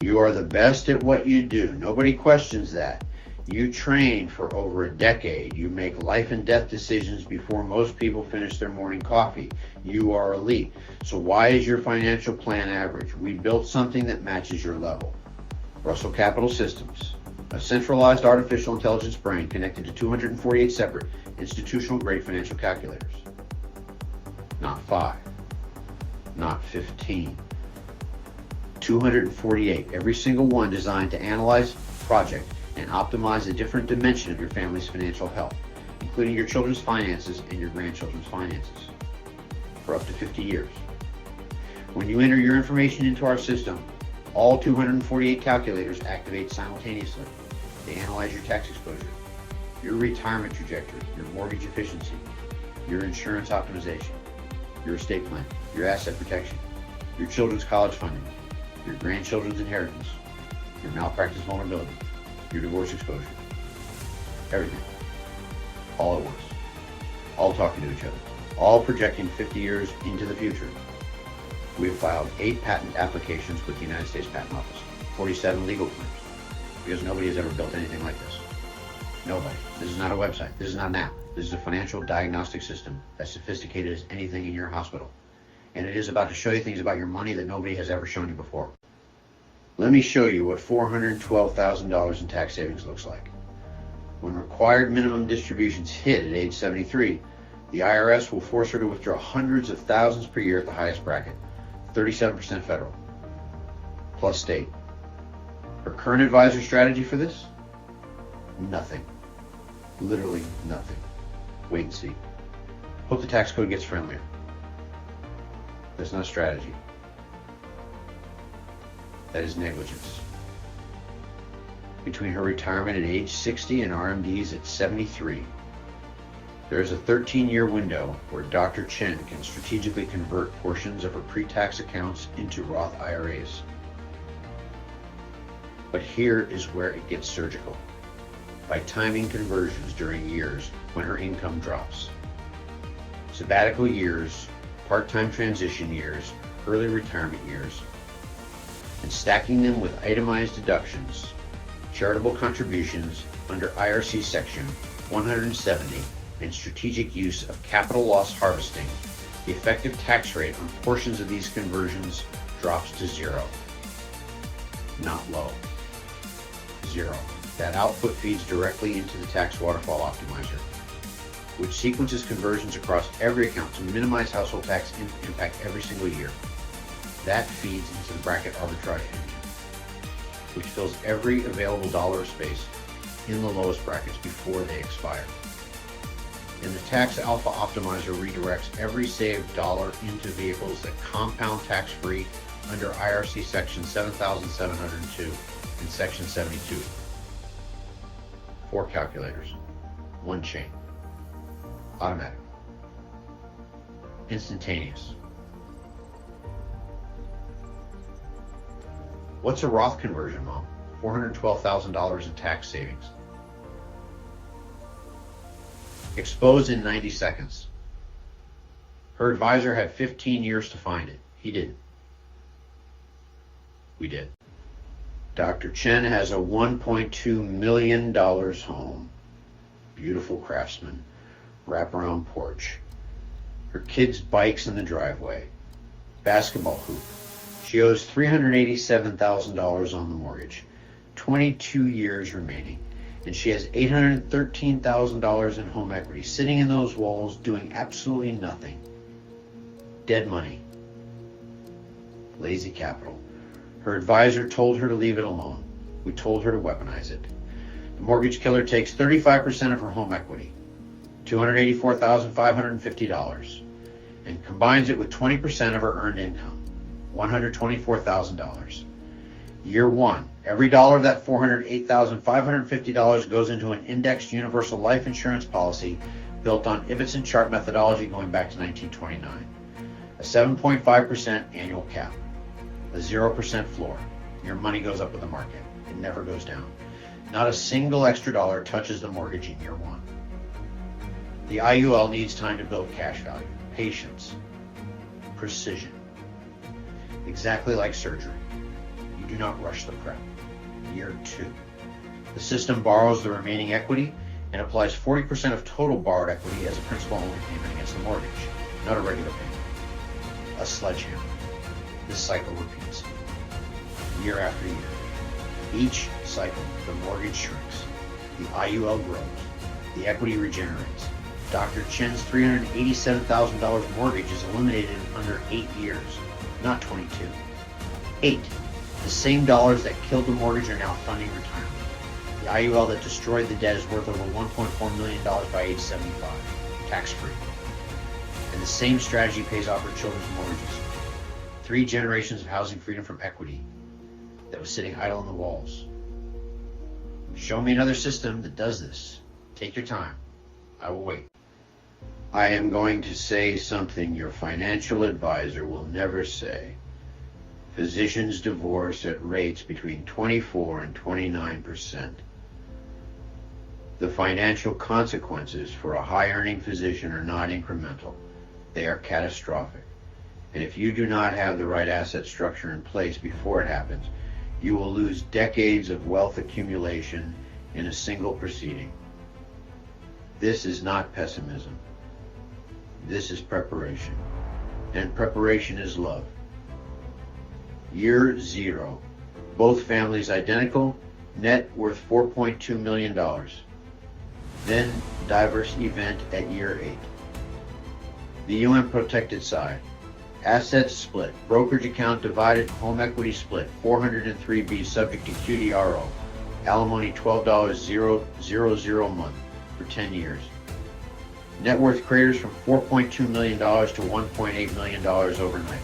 You are the best at what you do. Nobody questions that. You train for over a decade. You make life and death decisions before most people finish their morning coffee. You are elite. So why is your financial plan average? We built something that matches your level. Russell Capital Systems, a centralized artificial intelligence brain connected to 248 separate institutional-grade financial calculators. Not 5, not 15. 248, every single one designed to analyze, project, and optimize a different dimension of your family's financial health, including your children's finances and your grandchildren's finances, for up to 50 years. When you enter your information into our system, all 248 calculators activate simultaneously. They analyze your tax exposure, your retirement trajectory, your mortgage efficiency, your insurance optimization, your estate plan, your asset protection, your children's college funding, your grandchildren's inheritance, your malpractice vulnerability, your divorce exposure, everything, all at once, all talking to each other, all projecting 50 years into the future. We have filed 8 patent applications with the United States Patent Office, 47 legal claims, because nobody has ever built anything like this. Nobody. This is not a website. This is not an app. This is a financial diagnostic system as sophisticated as anything in your hospital. And it is about to show you things about your money that nobody has ever shown you before. Let me show you what $412,000 in tax savings looks like. When required minimum distributions hit at age 73, the IRS will force her to withdraw hundreds of thousands per year at the highest bracket, 37% federal, plus state. Her current advisor strategy for this? Nothing. Literally nothing. Wait and see. Hope the tax code gets friendlier. That's not strategy. That is negligence. Between her retirement at age 60 and RMDs at 73, there is a 13-year window where Dr. Chen can strategically convert portions of her pre-tax accounts into Roth IRAs. But here is where it gets surgical. By timing conversions during years when her income drops. Sabbatical years, part-time transition years, early retirement years, and stacking them with itemized deductions, charitable contributions under IRC Section 170, and strategic use of capital loss harvesting, the effective tax rate on portions of these conversions drops to 0. Not low. 0. That output feeds directly into the tax waterfall optimizer, which sequences conversions across every account to minimize household tax impact every single year. That feeds into the bracket arbitrage engine, which fills every available dollar of space in the lowest brackets before they expire. And the Tax Alpha Optimizer redirects every saved dollar into vehicles that compound tax-free under IRC Section 7702 and Section 72. 4 calculators, 1 chain, automatic, instantaneous. What's a Roth conversion, Mom? $412,000 in tax savings. Exposed in 90 seconds. Her advisor had 15 years to find it. He didn't. We did. Dr. Chen has a $1.2 million home. Beautiful craftsman. Wraparound porch. Her kids' bikes in the driveway. Basketball hoop. She owes $387,000 on the mortgage. 22 years remaining. And she has $813,000 in home equity sitting in those walls doing absolutely nothing. Dead money. Lazy capital. Her advisor told her to leave it alone. We told her to weaponize it. The mortgage killer takes 35% of her home equity, $284,550, and combines it with 20% of her earned income, $124,000. Year 1, every dollar of that $408,550 goes into an indexed universal life insurance policy built on Ibbotson chart methodology going back to 1929. A 7.5% annual cap, a 0% floor. Your money goes up with the market. It never goes down. Not a single extra dollar touches the mortgage in year 1. The IUL needs time to build cash value, patience, precision. Exactly like surgery. You do not rush the prep. Year 2. The system borrows the remaining equity and applies 40% of total borrowed equity as a principal-only payment against the mortgage, not a regular payment. A sledgehammer. This cycle repeats, year after year. Each cycle, the mortgage shrinks, the IUL grows, the equity regenerates. Dr. Chen's $387,000 mortgage is eliminated in under 8 years, not 22. 8. The same dollars that killed the mortgage are now funding retirement. The IUL that destroyed the debt is worth over $1.4 million by age 75, tax-free. And the same strategy pays off for children's mortgages. 3 generations of housing freedom from equity that was sitting idle on the walls. Show me another system that does this. Take your time. I will wait. I am going to say something your financial advisor will never say. Physicians divorce at rates between 24 and 29%. The financial consequences for a high-earning physician are not incremental. They are catastrophic. And if you do not have the right asset structure in place before it happens, you will lose decades of wealth accumulation in a single proceeding. This is not pessimism. This is preparation. And preparation is love. Year 0. Both families identical, net worth $4.2 million. Then diverse event at year 8. The UN protected side. Assets split. Brokerage account divided. Home equity split. 403B subject to QDRO. Alimony $12,000 a month for 10 years. Net worth craters from $4.2 million to $1.8 million overnight.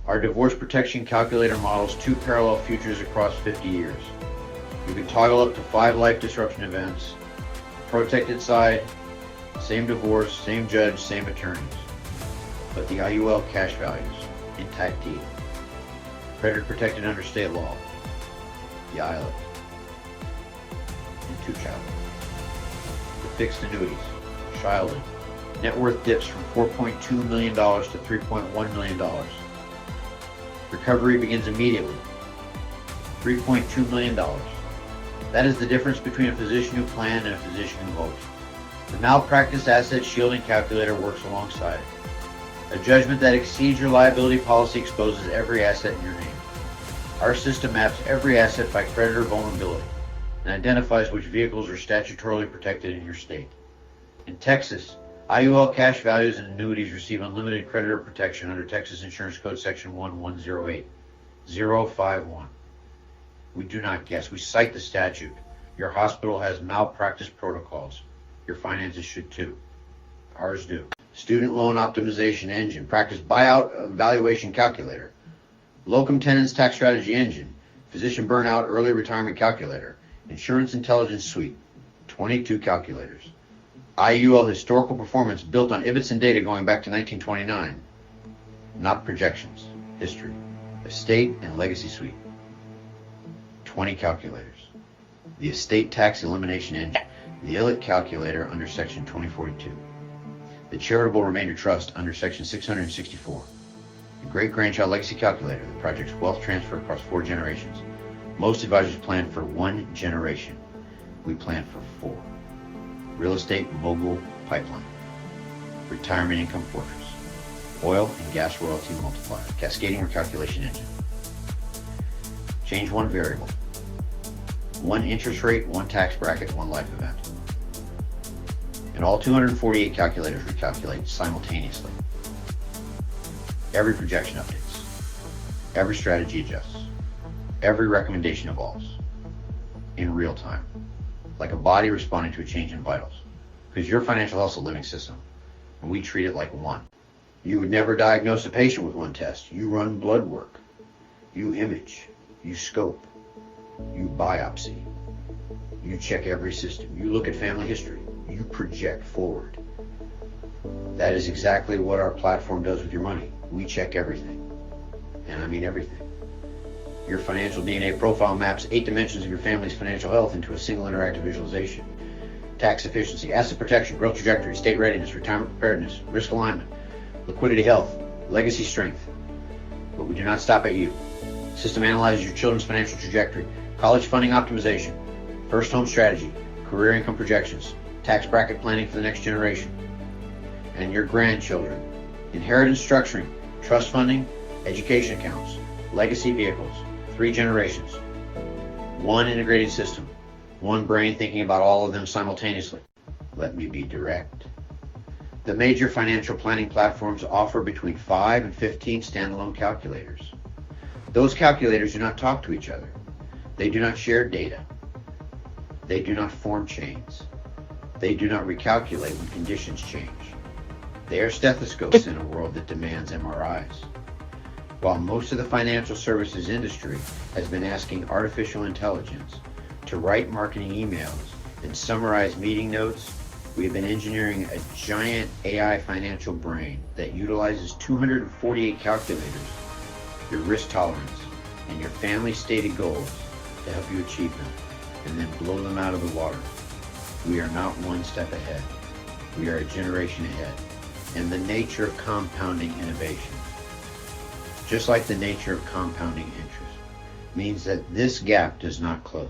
Our divorce protection calculator models 2 parallel futures across 50 years. You can toggle up to 5 life disruption events. Protected side, same divorce, same judge, same attorneys. But the IUL cash values, intact deed. Creditor protected under state law. The ILET. And 2 child. The fixed annuities. Childhood. Net worth dips from $4.2 million to $3.1 million. Recovery begins immediately. $3.2 million. That is the difference between a physician who planned and a physician who hoped. The malpractice asset shielding calculator works alongside it. A judgment that exceeds your liability policy exposes every asset in your name. Our system maps every asset by creditor vulnerability and identifies which vehicles are statutorily protected in your state. In Texas, IUL cash values and annuities receive unlimited creditor protection under Texas Insurance Code Section 1108051. We do not guess. We cite the statute. Your hospital has malpractice protocols. Your finances should too. Ours do. Student loan optimization engine. Practice buyout evaluation calculator. Locum tenens tax strategy engine. Physician burnout early retirement calculator. Insurance intelligence suite. 22 calculators. IUL historical performance built on Ibbotson data going back to 1929. Not projections. History. Estate and legacy suite. 20 calculators. The estate tax elimination engine. The ILIT calculator under Section 2042. The charitable remainder trust under Section 664. The great-grandchild legacy calculator that projects wealth transfer across 4 generations. Most advisors plan for 1 generation. We plan for 4. Real estate mogul pipeline. Retirement income fortress. Oil and gas royalty multiplier. Cascading recalculation engine. Change 1 variable. 1 interest rate, 1 tax bracket, 1 life event. And all 248 calculators recalculate simultaneously. Every projection updates. Every strategy adjusts. Every recommendation evolves. In real time. Like a body responding to a change in vitals. Because your financial health is a living system. And we treat it like one. You would never diagnose a patient with 1 test. You run blood work. You image. You scope. You biopsy. You check every system. You look at family history. You project forward. That is exactly what our platform does with your money. We check everything. And I mean everything. Your financial DNA profile maps 8 dimensions of your family's financial health into a single interactive visualization. Tax efficiency, asset protection, growth trajectory, state readiness, retirement preparedness, risk alignment, liquidity health, legacy strength. But we do not stop at you. System analyzes your children's financial trajectory, college funding optimization, first home strategy, career income projections, tax bracket planning for the next generation, and your grandchildren, inheritance structuring, trust funding, education accounts, legacy vehicles, 3 generations. One integrated system, one brain thinking about all of them simultaneously. Let me be direct. The major financial planning platforms offer between 5 and 15 standalone calculators. Those calculators do not talk to each other. They do not share data. They do not form chains. They do not recalculate when conditions change. They are stethoscopes in a world that demands MRIs. While most of the financial services industry has been asking artificial intelligence to write marketing emails and summarize meeting notes, we have been engineering a giant AI financial brain that utilizes 248 calculators, your risk tolerance, and your family stated goals to help you achieve them, and then blow them out of the water. We are not one step ahead. We are a generation ahead. And the nature of compounding innovation, just like the nature of compounding interest, means that this gap does not close.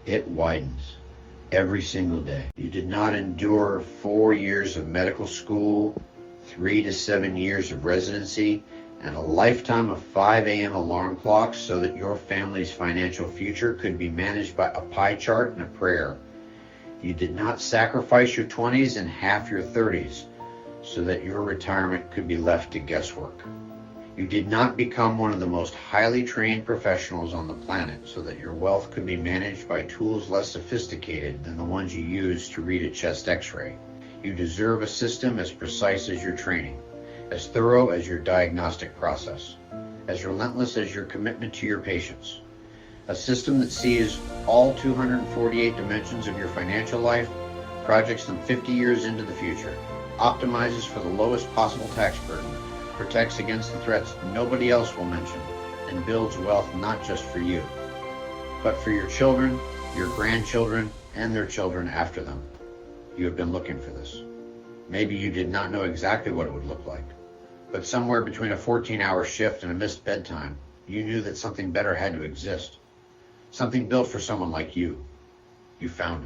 It widens every single day. You did not endure 4 years of medical school, 3 to 7 years of residency, and a lifetime of 5 a.m. alarm clocks so that your family's financial future could be managed by a pie chart and a prayer. You did not sacrifice your 20s and half your 30s so that your retirement could be left to guesswork. You did not become one of the most highly trained professionals on the planet so that your wealth could be managed by tools less sophisticated than the ones you use to read a chest x-ray. You deserve a system as precise as your training, as thorough as your diagnostic process, as relentless as your commitment to your patients. A system that sees all 248 dimensions of your financial life, projects them 50 years into the future, optimizes for the lowest possible tax burden, protects against the threats nobody else will mention, and builds wealth not just for you, but for your children, your grandchildren, and their children after them. You have been looking for this. Maybe you did not know exactly what it would look like, but somewhere between a 14-hour shift and a missed bedtime, you knew that something better had to exist. Something built for someone like you. You found it.